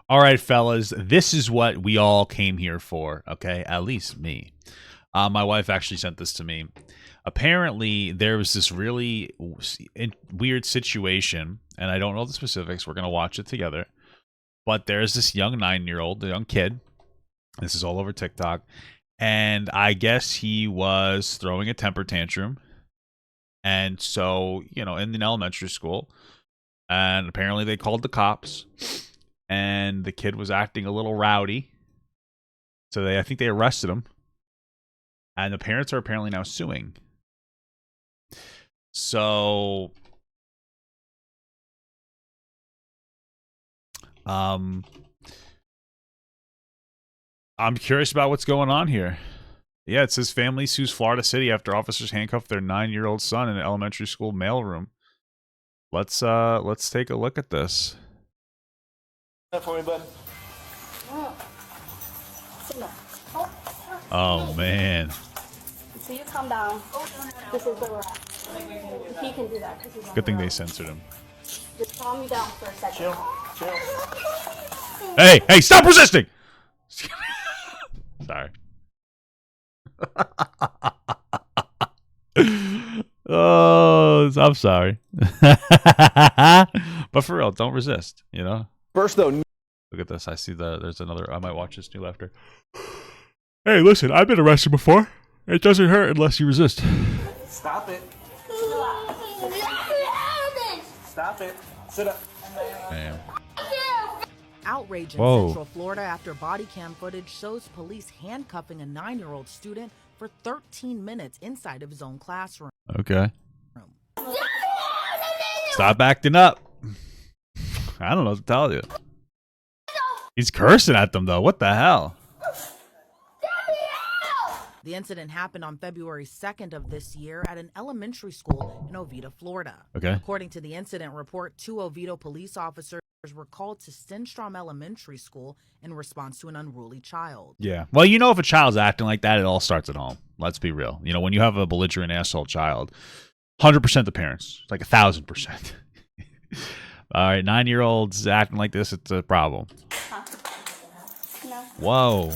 All right, fellas, this is what we all came here for, okay? At least me. My wife actually sent this to me. Apparently, there was this really weird situation, and I don't know the specifics. We're going to watch it together. But there's this young 9-year-old, a young kid. This is all over TikTok. And I guess he was throwing a temper tantrum. And so, in an elementary school. And apparently they called the cops. And the kid was acting a little rowdy. So I think they arrested him. And the parents are apparently now suing. So, I'm curious about what's going on here. Yeah, it says family sues Florida City after officers handcuffed their 9-year-old son in an elementary school mailroom. Let's take a look at this. For me, bud. Oh man. So you calm down. This is the wrap. He can do that because he's on Good thing the they road. censored him. Just calm me down for a second. Chill. Hey, stop resisting! Sorry. Oh, I'm sorry. But for real, don't resist, First, though. Look at this. I see there's another. I might watch this new after. Hey, listen, I've been arrested before. It doesn't hurt unless you resist. Stop it. Stop it. Sit up. Damn. Outrage in Whoa. Central Florida after body cam footage shows police handcuffing a 9-year-old student for 13 minutes inside of his own classroom. Okay. Stop acting up. I don't know what to tell you. He's cursing at them, though. What the hell? The incident happened on February 2nd of this year at an elementary school in Oviedo, Florida. Okay. According to the incident report, 2 Oviedo police officers were called to Stenstrom Elementary School in response to an unruly child. Yeah. Well, if a child's acting like that, it all starts at home. Let's be real. When you have a belligerent asshole child, 100% the parents. Like 1,000%. All right, 9-year-olds acting like this, it's a problem. No, Whoa.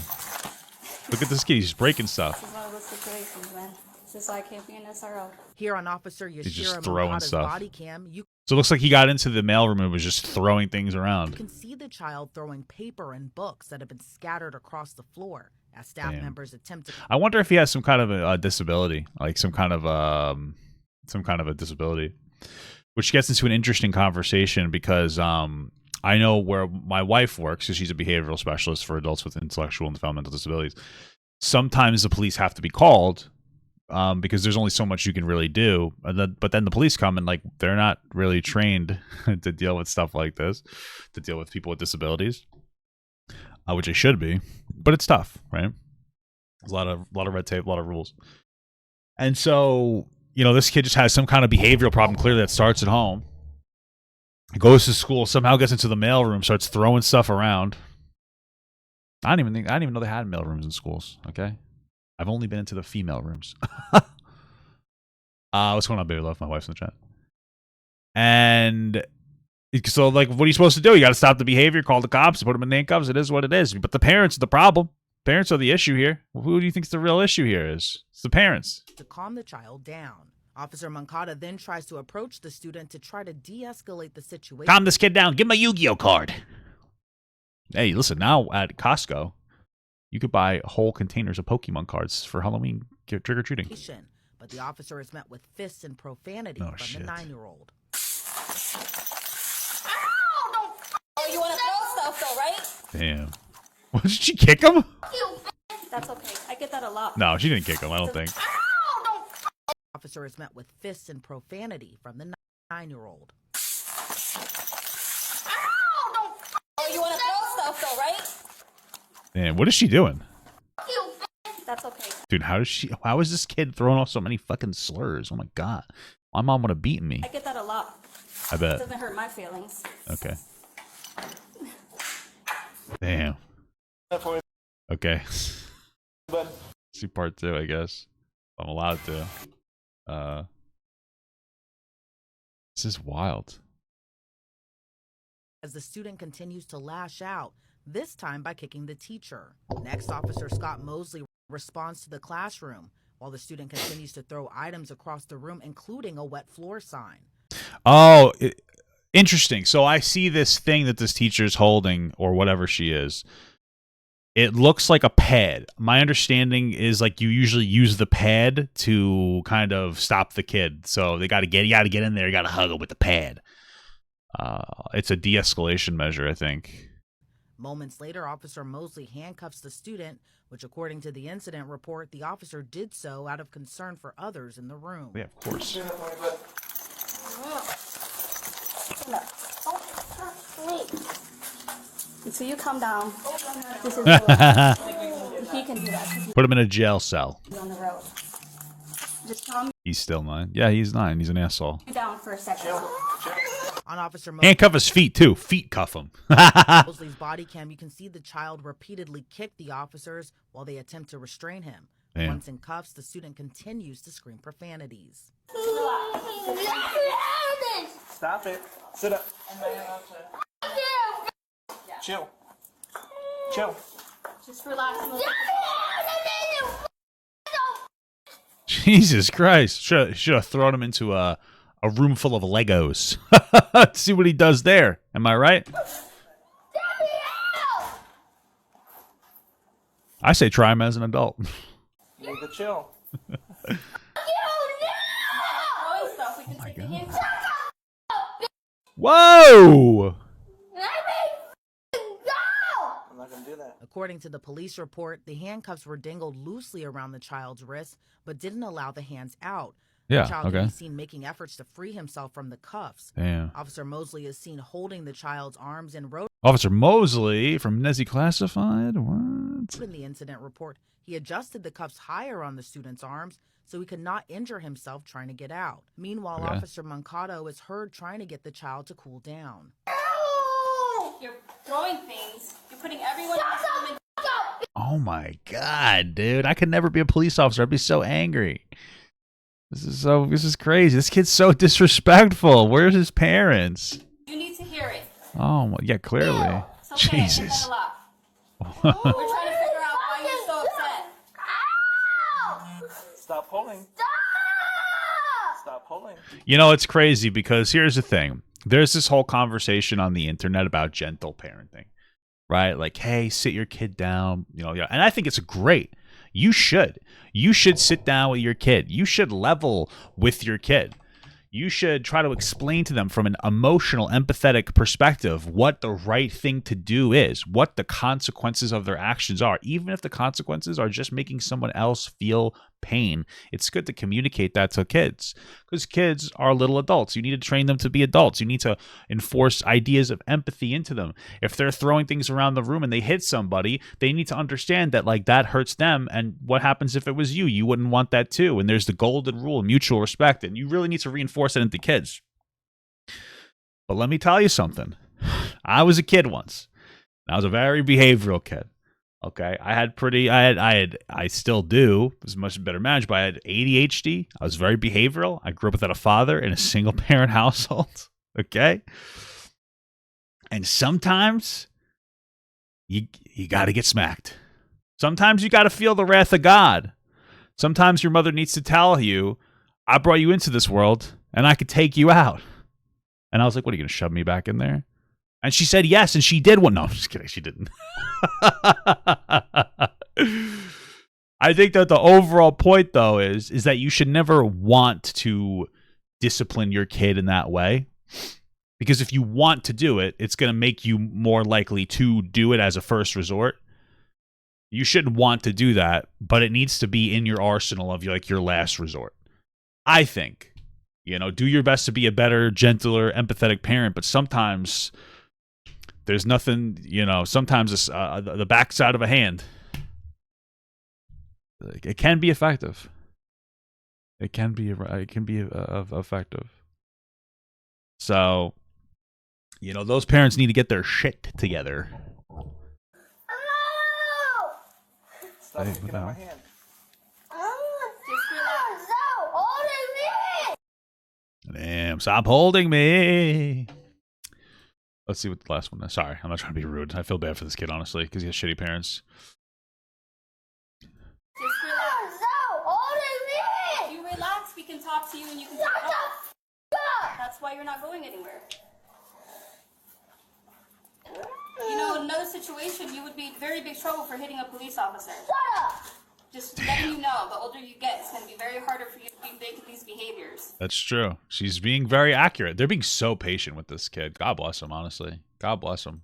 Look at this kid. He's breaking stuff. this is one of those situations, man. This is why I can't be an SRO. Here on Officer just Yashira throwing Murata's stuff. body cam, you So it looks like he got into the mailroom and was just throwing things around. can see the child throwing paper and books that have been scattered across the floor as staff Damn. members attempt to I wonder if he has some kind of a disability, like some kind of a disability, which gets into an interesting conversation because I know where my wife works, because she's a behavioral specialist for adults with intellectual and developmental disabilities. Sometimes the police have to be called because there's only so much you can really do. But then the police come and they're not really trained to deal with stuff like this, to deal with people with disabilities, which they should be. But it's tough, right? There's a lot of red tape, a lot of rules. And so, this kid just has some kind of behavioral problem clearly that starts at home. He goes to school, somehow gets into the mailroom, starts throwing stuff around. I didn't even know they had mailrooms in schools, okay? I've only been into the female rooms. What's going on, baby love? My wife's in the chat. And so, what are you supposed to do? You got to stop the behavior, call the cops, put them in handcuffs. It is what it is. But the parents are the problem. Parents are the issue here. Well, who do you think's the real issue here is? It's the parents. to calm the child down. Officer Moncada then tries to approach the student to try to de-escalate the situation. Calm this kid down. Give him a Yu-Gi-Oh card. Hey, listen, now at Costco, you could buy whole containers of Pokemon cards for Halloween trick-or-treating. But the officer is met with fists and profanity Oh, from shit. the 9-year-old. Oh, you want to throw stuff, though, right? Damn. What, did she kick him? That's okay. I get that a lot. No, she didn't kick him, I don't think. Officer is met with fists and profanity from the 9-year-old. Oh, you want to throw stuff, though, right? Damn, what is she doing? That's okay. Dude, how is this kid throwing off so many fucking slurs? Oh my god. My mom would have beaten me. I get that a lot. I It bet. doesn't hurt my feelings. Okay. Damn. For me, Okay. bud. See part 2, I guess. I'm allowed to. This is wild. as the student continues to lash out, this time by kicking the teacher. Next, Officer Scott Mosley responds to the classroom while the student continues to throw items across the room, including a wet floor sign. Oh, interesting. So I see this thing that this teacher is holding, or whatever she is. It looks like a pad. My understanding is like you usually use the pad to kind of stop the kid. So you got to get in there. You got to hug him with the pad. It's a de-escalation measure, I think. Moments later, Officer Mosley handcuffs the student, which, according to the incident report, the officer did so out of concern for others in the room. Yeah, of course. So you calm down. This is the he can do that. Put him in a jail cell. He's on the road. Just calm He's still 9. Yeah, he's 9. He's an asshole. you down for a second. On Officer Handcuff his feet, too. Feet cuff him. Mosley's body cam, you can see the child repeatedly kick the officers while they attempt to restrain him. Damn. Once in cuffs, the student continues to scream profanities. Stop it. Sit up. Chill. Chill. Just relax. Jesus Christ. Should have thrown him into a room full of Legos. See what he does there. Am I right? I say try him as an adult. You need to chill. Whoa! I'm not gonna do that. According to the police report, the handcuffs were dangled loosely around the child's wrists, but didn't allow the hands out. Yeah, The child okay. can be seen making efforts to free himself from the cuffs. Damn. Officer Mosley is seen holding the child's arms and wrote Officer Mosley from Nezzy Classified? What? in the incident report he adjusted the cuffs higher on the student's arms so he could not injure himself trying to get out. Meanwhile, Okay. Officer Mancato is heard trying to get the child to cool down. You're throwing things. You're putting everyone in the room. Oh my god, dude. I could never be a police officer. I'd be so angry. This is crazy. This kid's so disrespectful. Where's his parents? You need to hear it. Oh, well, yeah, clearly. It's okay. Jesus. Get We're trying to figure out why you're so upset. Stop pulling. Stop pulling. You know, it's crazy because here's the thing. There's this whole conversation on the internet about gentle parenting, right? Like, hey, sit your kid down, yeah. And I think it's great. You should sit down with your kid. You should level with your kid. You should try to explain to them from an emotional, empathetic perspective what the right thing to do is, what the consequences of their actions are. Even if the consequences are just making someone else feel pain, it's good to communicate that to kids because kids are little adults. You need to train them to be adults. You need to enforce ideas of empathy into them. If they're throwing things around the room and they hit somebody, they need to understand that like that hurts them. And what happens if it was you? You wouldn't want that too. And there's the golden rule of mutual respect. And you really need to reinforce it into kids. But let me tell you something. I was a kid once. I was a very behavioral kid. Okay, I still do. It was much better managed, but I had ADHD. I was very behavioral. I grew up without a father in a single parent household. Okay, and sometimes you got to get smacked. Sometimes you got to feel the wrath of God. Sometimes your mother needs to tell you, "I brought you into this world, and I could take you out." And I was like, "What are you going to shove me back in there?" And she said yes, and she did one. No, I'm just kidding. She didn't. I think that the overall point, though, is that you should never want to discipline your kid in that way. Because if you want to do it, it's going to make you more likely to do it as a first resort. You shouldn't want to do that, but it needs to be in your arsenal of like your last resort. I think, do your best to be a better, gentler, empathetic parent, but sometimes there's nothing, sometimes it's the backside of a hand. It can be effective. It can be effective. So, those parents need to get their shit together. Stop Hey, kicking no. my hand. Damn, stop holding me. Let's see what the last one is. Sorry, I'm not trying to be rude. I feel bad for this kid, honestly, because he has shitty parents. Just relax. No, if you relax, we can talk to you and you can take it off. That's why you're not going anywhere. You know, in another situation, you would be in very big trouble for hitting a police officer. Just letting you know, the older you get, it's going to be very harder for you to be making these behaviors. That's true. She's being very accurate. They're being so patient with this kid. God bless him, honestly. God bless him.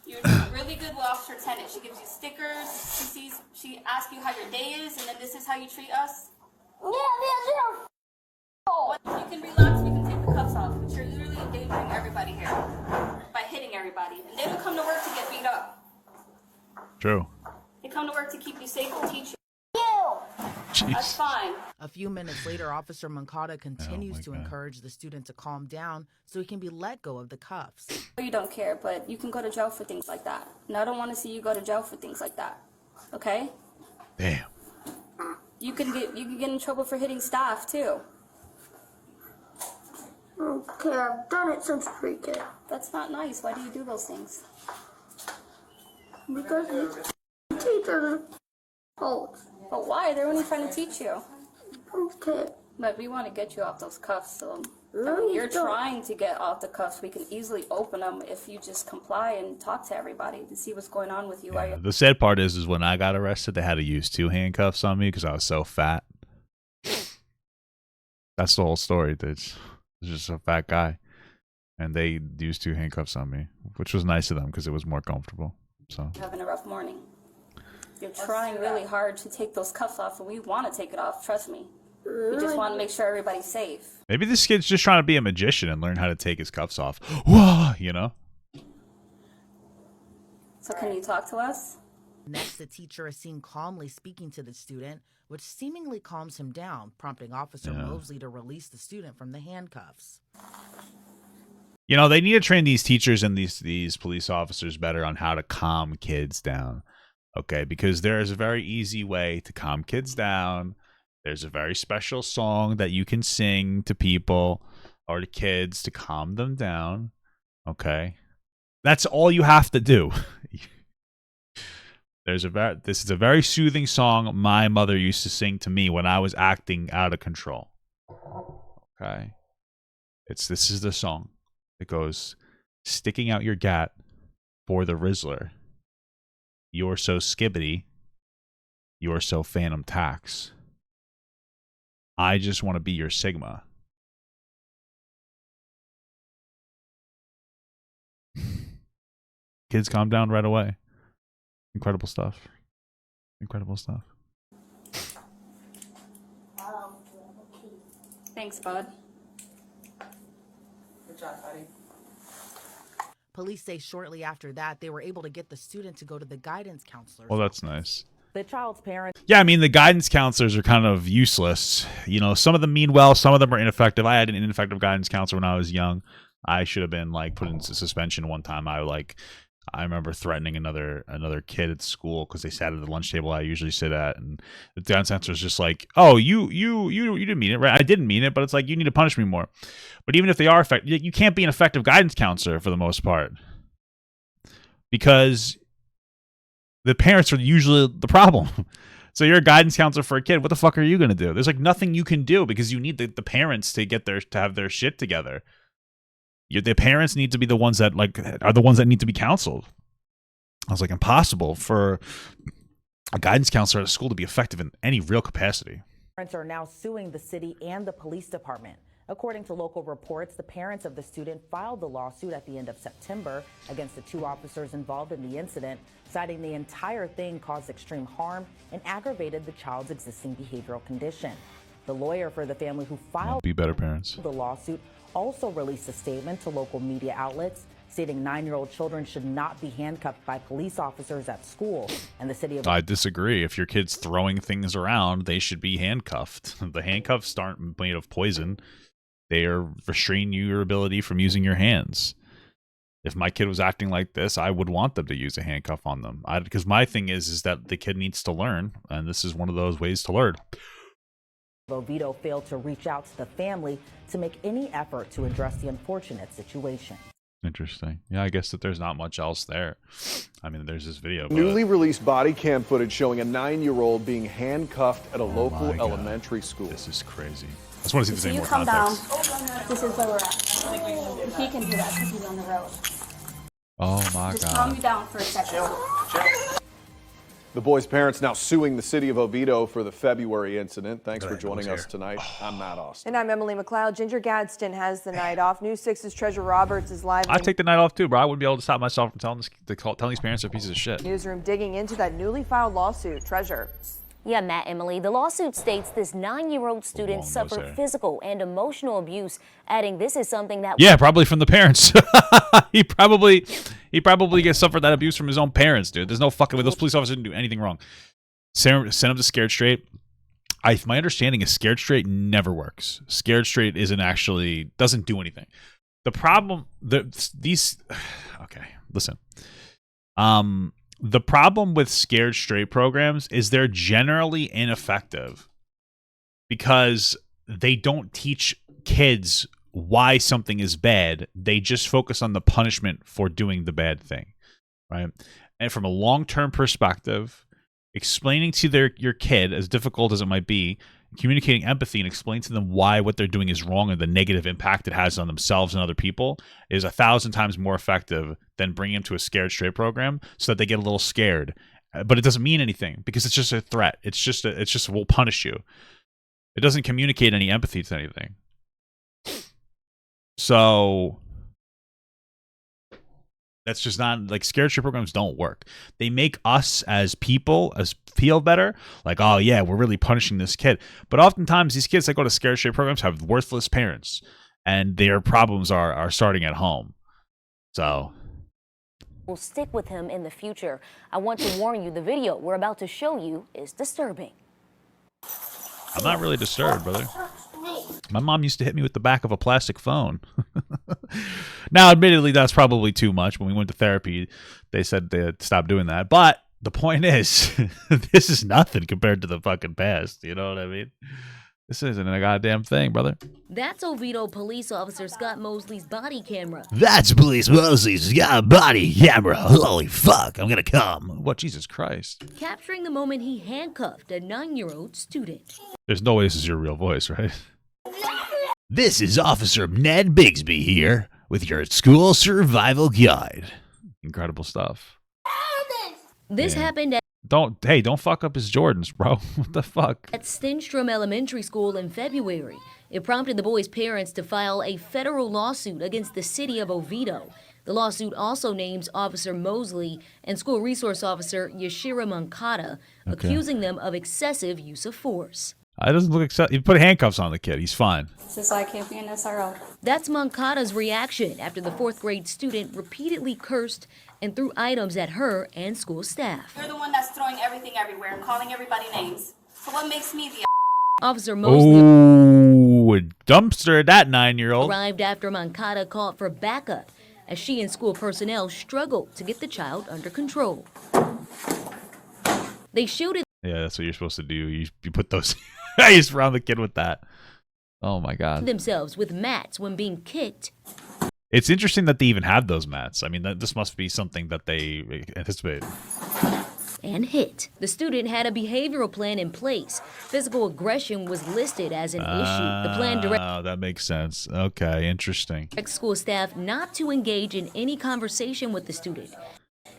You're a really good officer tenant. She gives you stickers. She asks you how your day is, and then this is how you treat us. Yeah. You can relax. We can take the cuffs off, but you're literally endangering everybody here by hitting everybody. And they don't come to work to get beat up. True. They come to work to keep you safe and teach you. Jeez. That's fine. A few minutes later, Officer Moncada continues to encourage the student to calm down so he can be let go of the cuffs. You don't care, but you can go to jail for things like that. And I don't want to see you go to jail for things like that. Okay? Damn. You can get in trouble for hitting staff too. Okay, I've done it since pre-K. That's not nice. Why do you do those things? Because the teachers are But why? They're only trying to teach you. okay. But we want to get you off those cuffs, so I mean, you're trying to get off the cuffs. We can easily open them if you just comply and talk to everybody to see what's going on with you. Yeah. The sad part is when I got arrested, they had to use 2 handcuffs on me because I was so fat. That's the whole story. It's just a fat guy. And they used 2 handcuffs on me, which was nice of them because it was more comfortable. So You're having a rough morning. You're trying really hard to take those cuffs off, and we want to take it off. Trust me. We just want to make sure everybody's safe. maybe this kid's just trying to be a magician and learn how to take his cuffs off. Whoa, you know? So can you talk to us? Next, the teacher is seen calmly speaking to the student, which seemingly calms him down, prompting Officer Mosley to release the student from the handcuffs. You know, they need to train these teachers and these police officers better on how to calm kids down. Okay, because there is a very easy way to calm kids down. There's a very special song that you can sing to people or to kids to calm them down. Okay, that's all you have to do. This is a very soothing song my mother used to sing to me when I was acting out of control. Okay, this is the song. It goes, sticking out your gat for the Rizzler. You're so skibbity. You're so phantom tax. I just want to be your Sigma. Kids calm down right away. Incredible stuff. Incredible stuff. Thanks, bud. Good job, buddy. Police say shortly after that, they were able to get the student to go to the guidance counselor. Well, that's nice. The child's parents. Yeah, I mean, the guidance counselors are kind of useless. You know, some of them mean well, some of them are ineffective. I had an ineffective guidance counselor when I was young. I should have been like put into suspension one time. I remember threatening another kid at school because they sat at the lunch table I usually sit at, and the guidance counselor was just like, "Oh, you didn't mean it, right? I didn't mean it, but it's like you need to punish me more." But even if they are effective, you can't be an effective guidance counselor for the most part because the parents are usually the problem. So you're a guidance counselor for a kid. What the fuck are you gonna do? There's like nothing you can do because you need the parents to have their shit together. The parents need to be the ones that are the ones that need to be counseled. I was like, impossible for a guidance counselor at a school to be effective in any real capacity. Parents are now suing the city and the police department. According to local reports, the parents of the student filed the lawsuit at the end of September against the 2 officers involved in the incident, citing the entire thing caused extreme harm and aggravated the child's existing behavioral condition. The lawyer for the family who filed Be better parents. the lawsuit also released a statement to local media outlets stating 9-year-old children should not be handcuffed by police officers at school, and the city of... I disagree. If your kid's throwing things around, they should be handcuffed. The handcuffs aren't made of poison. They are restraining your ability from using your hands. If my kid was acting like this, I would want them to use a handcuff on them. Because my thing is that the kid needs to learn, and this is one of those ways to learn. Oviedo failed to reach out to the family to make any effort to address the unfortunate situation. Interesting. Yeah, I guess that there's not much else there. I mean, there's this video. But... Newly released body cam footage showing a 9-year-old being handcuffed at a local my God. elementary school. This is crazy. I just want to see if there's any You more come context. down. This is where we're at. He can do that because he's on the road. Oh my Just calm God. you down for a second. The boy's parents now suing the city of Oviedo for the February incident. Thanks for Good, joining Bill's us here. tonight. I'm Matt Austin. And I'm Emily McLeod. Ginger Gadsden has the night off. News 6's Treasure Roberts is live. I'd take the night off too, bro. I wouldn't be able to stop myself from telling these parents they're pieces of shit. Newsroom digging into that newly filed lawsuit. Treasure. Yeah, Matt, Emily. The lawsuit states this 9-year-old student suffered physical and emotional abuse, adding this is something that... Yeah, probably from the parents. he probably gets suffered that abuse from his own parents, dude. There's no fucking way. Those police officers didn't do anything wrong. Send him to Scared Straight. My understanding is Scared Straight never works. Scared Straight doesn't do anything. The problem, okay, listen. The problem with Scared Straight programs is they're generally ineffective because they don't teach kids why something is bad. They just focus on the punishment for doing the bad thing, right? And from a long-term perspective, explaining to your kid, as difficult as it might be, communicating empathy and explaining to them why what they're doing is wrong and the negative impact it has on themselves and other people is 1,000 times more effective than bringing them to a Scared Straight program so that they get a little scared. But it doesn't mean anything because it's just a threat. It's just we'll punish you. It doesn't communicate any empathy to anything. So that's just not, like, Scared Straight programs don't work. They make us as people feel better, like, oh yeah, we're really punishing this kid. But oftentimes these kids that go to Scared Straight programs have worthless parents, and their problems are starting at home. So will stick with him in the future. I want to warn you, the video we're about to show you is disturbing. I'm not really disturbed, brother. My mom used to hit me with the back of a plastic phone. Now, admittedly, that's probably too much. When we went to therapy, they said they'd stop doing that. But the point is, this is nothing compared to the fucking past. You know what I mean? This isn't a goddamn thing, brother. That's Oviedo police officer Scott Mosley's body camera. That's police Mosley's got a body camera. Holy fuck, I'm gonna come. What, Jesus Christ? Capturing the moment he handcuffed a 9-year-old student. There's no way this is your real voice, right? This is Officer Ned Bigsby here with your school survival guide. Incredible stuff. This happened Don't fuck up his Jordans, bro. What the fuck? at Stenstrom Elementary School in February. It prompted the boy's parents to file a federal lawsuit against the city of Oviedo. The lawsuit also names Officer Mosley and School Resource Officer Yashira Moncada, accusing them of excessive use of force. It doesn't look excessive. You put handcuffs on the kid. He's fine. This is why I can't be an SRO. That's Moncada's reaction after the 4th grade student repeatedly cursed and threw items at her and school staff. You're the one that's throwing everything everywhere and calling everybody names. So what makes me the Officer Mosley Ooh, dumpster that 9-year-old. arrived after Moncada called for backup as she and school personnel struggled to get the child under control. They shielded Yeah, that's what you're supposed to do. You put those. You surround the kid with that. Oh my God. themselves with mats when being kicked. It's interesting that they even had those mats. I mean, this must be something that they anticipate. And hit. The student had a behavioral plan in place. Physical aggression was listed as an issue. The plan Oh, that makes sense. Okay, interesting. directs school staff not to engage in any conversation with the student.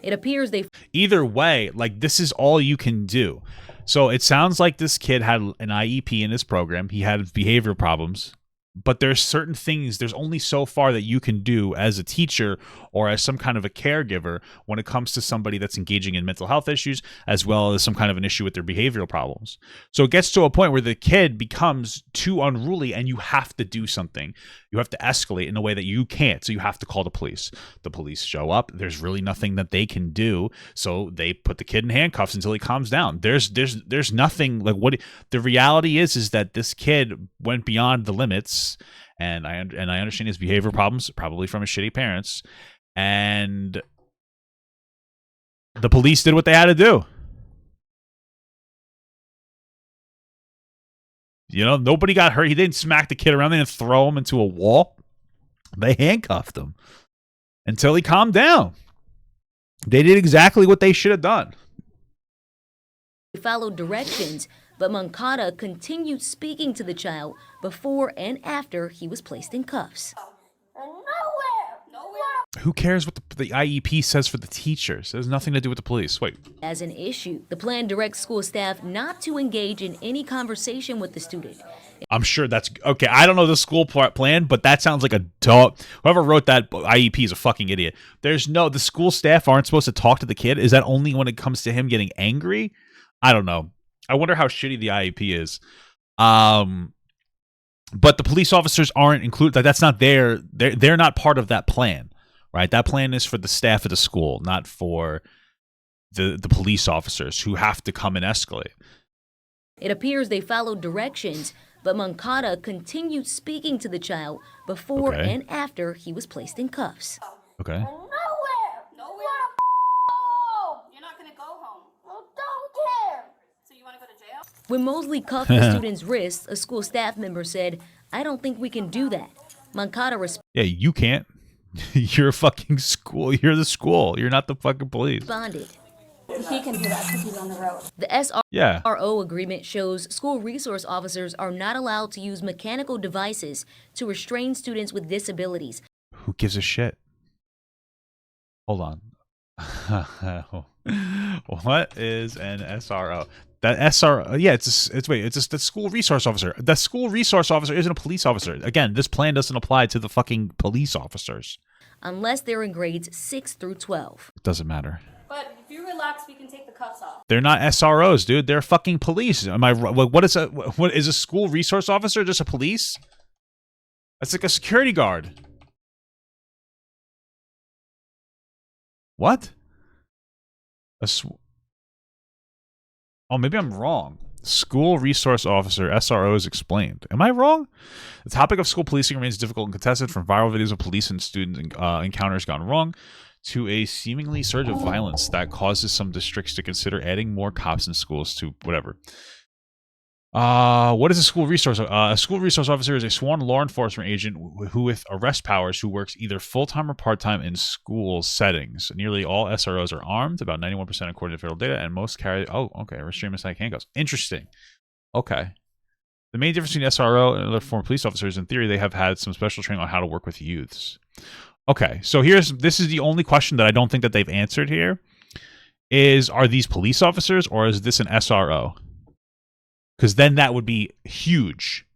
It appears they Either way, like, this is all you can do. So it sounds like this kid had an IEP in his program. He had behavioral problems. But there's certain things, there's only so far that you can do as a teacher or as some kind of a caregiver when it comes to somebody that's engaging in mental health issues as well as some kind of an issue with their behavioral problems. So it gets to a point where the kid becomes too unruly and you have to do something. You have to escalate in a way that you can't. So you have to call the police. The police show up. There's really nothing that they can do. So they put the kid in handcuffs until he calms down. There's nothing like what the reality is that this kid went beyond the limits. And I understand his behavior problems, probably from his shitty parents, and the police did what they had to do. You know, nobody got hurt. He didn't smack the kid around. They didn't throw him into a wall. They handcuffed him until he calmed down. They did exactly what they should have done. He followed directions, but Moncada continued speaking to the child before and after he was placed in cuffs. Who cares what the IEP says for the teachers? It has nothing to do with the police. Wait. As an issue, the plan directs school staff not to engage in any conversation with the student. I'm sure that's okay. I don't know the school plan, but that sounds like a dog. Whoever wrote that IEP is a fucking idiot. The school staff aren't supposed to talk to the kid. Is that only when it comes to him getting angry? I don't know. I wonder how shitty the IEP is. But the police officers aren't included. Like, that's not they're not part of that plan, right? That plan is for the staff of the school, not for the police officers who have to come and escalate. It appears they followed directions, but Moncada continued speaking to the child before and after he was placed in cuffs. Okay. Nowhere. You're not gonna go home. I don't care. So you wanna go to jail? When Mosley cuffed the student's wrists, a school staff member said, "I don't think we can do that." Moncada Yeah, you can't. You're a fucking school. You're the school. You're not the fucking police. responded. He can do that because he's on the road. The SRO Yeah. agreement shows school resource officers are not allowed to use mechanical devices to restrain students with disabilities. Who gives a shit? Hold on. What is an SRO? That SRO, yeah, it's the school resource officer. The school resource officer isn't a police officer. Again, this plan doesn't apply to the fucking police officers. Unless they're in grades 6 through 12. It doesn't matter. But if you relax, we can take the cuffs off. They're not SROs, dude. They're fucking police. Am I right? What is a school resource officer? Just a police? That's like a security guard. What? Oh, maybe I'm wrong. School resource officer, SRO is explained. Am I wrong? The topic of school policing remains difficult and contested, from viral videos of police and student encounters gone wrong to a seemingly surge of violence that causes some districts to consider adding more cops in schools to whatever. What is a school resource? A school resource officer is a sworn law enforcement agent who with arrest powers who works either full-time or part-time in school settings. Nearly all SROs are armed, about 91% according to federal data, and most carry, restraint mechanic handcuffs. Interesting. Okay. The main difference between SRO and other former police officers, in theory, they have had some special training on how to work with youths. Okay, so this is the only question that I don't think that they've answered here, are these police officers or is this an SRO? Because then that would be huge,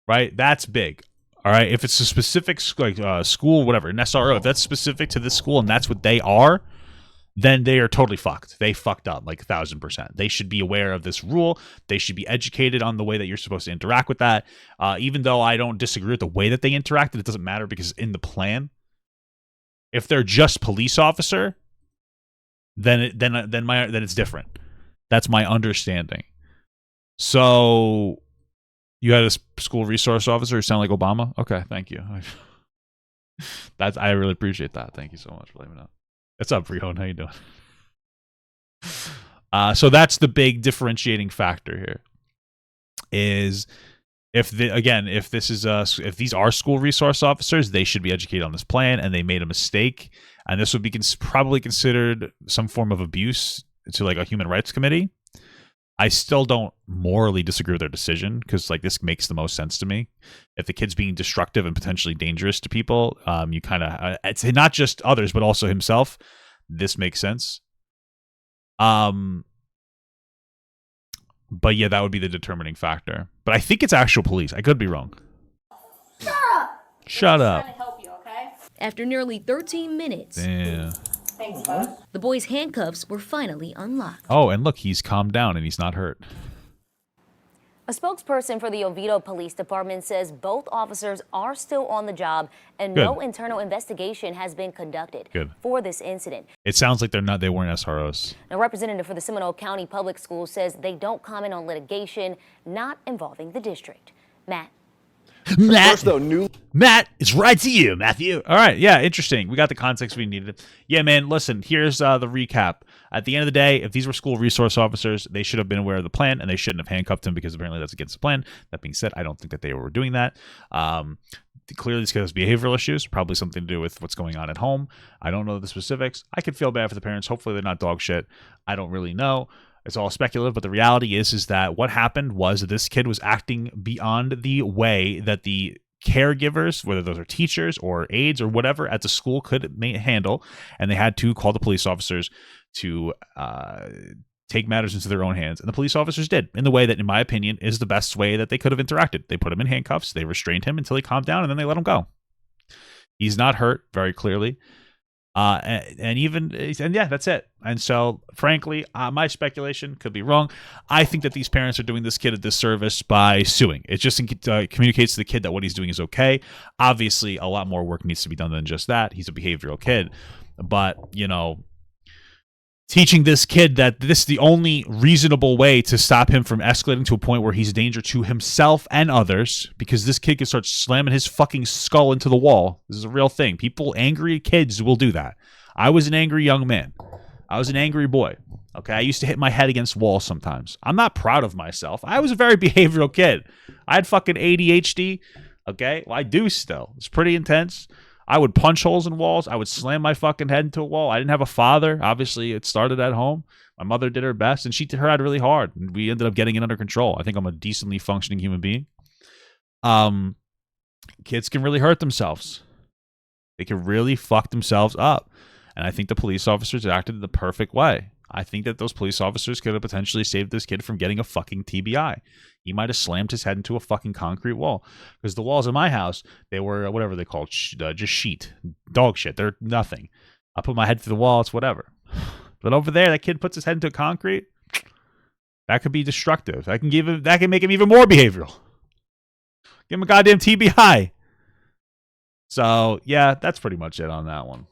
right? That's big. All right, if it's a specific school, whatever, an SRO, if that's specific to this school and that's what they are, then they are totally fucked. They fucked up like 1,000%. They should be aware of this rule. They should be educated on the way that you're supposed to interact with that. Even though I don't disagree with the way that they interacted, it doesn't matter because in the plan, if they're just police officer, then it's different. That's my understanding. So you had a school resource officer who sound like Obama? Okay, thank you. I really appreciate that. Thank you so much for letting me know. What's up, Rion? How you doing? So that's the big differentiating factor here. Is if these are school resource officers, they should be educated on this plan, and they made a mistake, and this would be probably considered some form of abuse to like a human rights committee. I still don't morally disagree with their decision because like this makes the most sense to me. If the kid's being destructive and potentially dangerous to people, you kind of it's not just others but also himself. This makes sense. But yeah, that would be the determining factor. But I think it's actual police. I could be wrong. Shut up. Trying to help you, okay? After nearly 13 minutes, Yeah. Thanks, bud. the boy's handcuffs were finally unlocked. Oh, and look, he's calmed down and he's not hurt. A spokesperson for the Oviedo Police Department says both officers are still on the job and Good. no internal investigation has been conducted Good. for this incident. It sounds like they weren't SROs. A representative for the Seminole County Public Schools says they don't comment on litigation not involving the district. Matt. Matt, First, though, Matt, it's right to you, Matthew. All right, yeah, interesting. We got the context we needed. Yeah, man, listen, here's the recap. At the end of the day, if these were school resource officers, they should have been aware of the plan, and they shouldn't have handcuffed him because apparently that's against the plan. That being said, I don't think that they were doing that. Clearly, this kid has behavioral issues, probably something to do with what's going on at home. I don't know the specifics. I could feel bad for the parents. Hopefully, they're not dog shit. I don't really know. It's all speculative, but the reality is that what happened was that this kid was acting beyond the way that the caregivers, whether those are teachers or aides or whatever at the school, could handle, and they had to call the police officers to take matters into their own hands. And the police officers did in the way that, in my opinion, is the best way that they could have interacted. They put him in handcuffs, they restrained him until he calmed down, and then they let him go. He's not hurt, very clearly. And yeah, that's it. And so, frankly, my speculation could be wrong. I think that these parents are doing this kid a disservice by suing. It just communicates to the kid that what he's doing is okay. Obviously, a lot more work needs to be done than just that. He's a behavioral kid. But, you know, teaching this kid that this is the only reasonable way to stop him from escalating to a point where he's a danger to himself and others, because this kid can start slamming his fucking skull into the wall. This is a real thing. Angry kids will do that. I was an angry young man. I was an angry boy. Okay, I used to hit my head against walls sometimes. I'm not proud of myself. I was a very behavioral kid. I had fucking ADHD. Okay, well, I do still. It's pretty intense. I would punch holes in walls. I would slam my fucking head into a wall. I didn't have a father. Obviously, it started at home. My mother did her best, and she tried really hard. And we ended up getting it under control. I think I'm a decently functioning human being. Kids can really hurt themselves. They can really fuck themselves up. And I think the police officers acted the perfect way. I think that those police officers could have potentially saved this kid from getting a fucking TBI. He might have slammed his head into a fucking concrete wall. Because the walls in my house, they were whatever they call just sheet. Dog shit. They're nothing. I put my head through the wall, it's whatever. But over there, that kid puts his head into concrete. That could be destructive. That can make him even more behavioral. Give him a goddamn TBI. So, yeah, that's pretty much it on that one.